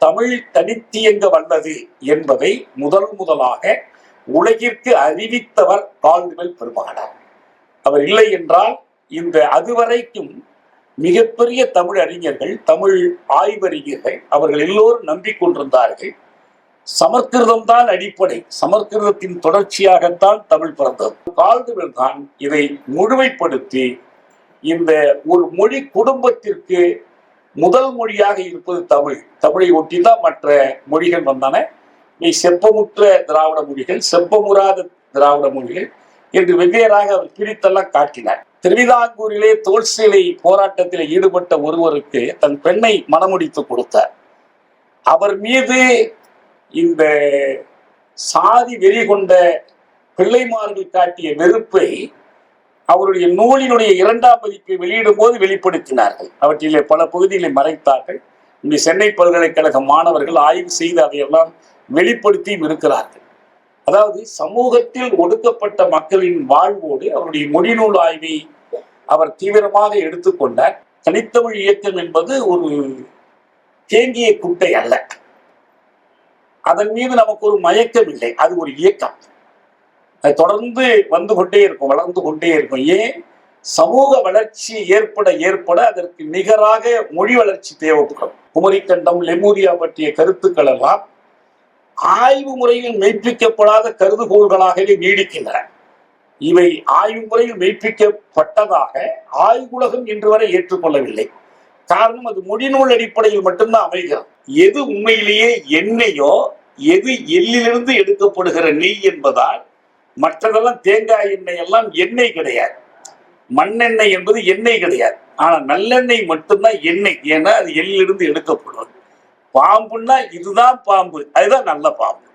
தமிழ் தனித்தியங்க வல்லது என்பதை முதலாக உலகிற்கு அறிவித்தவர் கால்டுவெல் பெருமகனார். அவர் இல்லை என்றால் இந்த அதுவரைக்கும் மிகப்பெரிய தமிழ் அறிஞர்கள், தமிழ் ஆய்வறிஞர்கள் அவர்கள் எல்லோரும் நம்பிக்கொண்டிருந்தார்கள் சமஸ்கிருதம் தான் அடிப்படை, சமஸ்கிருதத்தின் தொடர்ச்சியாகத்தான் தமிழ் பிறந்தது. கால்டுவெல் தான் இதை முழுமைப்படுத்தி இந்த ஒரு மொழி குடும்பத்திற்கு முதல் மொழியாக இருப்பது தமிழ், தமிழை ஒட்டிதான் மற்ற மொழிகள் வந்தன. செப்பமுற்ற திராவிட மொழிகள், செப்பமுறாத திராவிட மொழிகள் என்று வெவ்வேறாக அவர் பிரித்தெல்லாம் காட்டினார். திருவிதாங்கூரிலே தோல் சேலை போராட்டத்தில் ஈடுபட்ட ஒருவருக்கு தன் பெண்ணை மணமுடித்து கொடுத்தார். அவர் மீது இந்த சாதி வெறி கொண்ட பிள்ளைமார்கள் காட்டிய வெறுப்பை அவருடைய நூலினுடைய 2ஆம் பதிப்பை வெளியிடும் போது வெளிப்படுத்தினார்கள். அவற்றிலே பல பகுதிகளை மறைத்தார்கள். இந்த சென்னை பல்கலைக்கழக மாணவர்கள் ஆய்வு செய்து அதையெல்லாம் வெளிப்படுத்தியும் இருக்கிறார்கள். அதாவது சமூகத்தில் ஒடுக்கப்பட்ட மக்களின் வாழ்வோடு அவருடைய மொழிநூல் ஆய்வை அவர் தீவிரமாக எடுத்துக்கொண்டார். தனித்தமிழ் இயக்கம் என்பது ஒரு தேங்கிய குட்டை அல்ல, அதன் மீது நமக்கு ஒரு மயக்கம் இல்லை, அது ஒரு இயக்கம். அது தொடர்ந்து வந்து கொண்டே இருக்கும், வளர்ந்து கொண்டே இருக்கும். ஏன்? சமூக வளர்ச்சி ஏற்பட அதற்கு நிகராக மொழி வளர்ச்சி தேவைப்படும். குமரிக்கண்டம், லெமூரியா பற்றிய கருத்துக்கள் எல்லாம் ஆய்வு முறையில் மெய்ப்பிக்கப்படாத கருதுகோள்களாகவே நீடிக்கின்றன. இவை ஆய்வு முறையில் மெய்ப்பிக்கப்பட்டதாக ஆய்வுலகம் இன்று வரை ஏற்றுக்கொள்ளவில்லை. காரணம், அது மொழிநூல் அடிப்படையில் மட்டும்தான் அமைகிறது. எது உண்மையிலேயே எண்ணெயோ, எது எள்ளிலிருந்து எடுக்கப்படுகிற நெய் என்பதால் மற்றதெல்லாம் தேங்காய் எண்ணெய் எல்லாம் எண்ணெய் கிடையாது. மண்ணெண்ணெய் என்பது எண்ணெய் கிடையாது. ஆனா நல்லெண்ணெய் மட்டும்தான் எண்ணெய். ஏன்னா அது எள்ளிலிருந்து எடுக்கப்படுவது. பாம்புன்னா இதுதான் பாம்பு, அதுதான் நல்ல பாம்பு.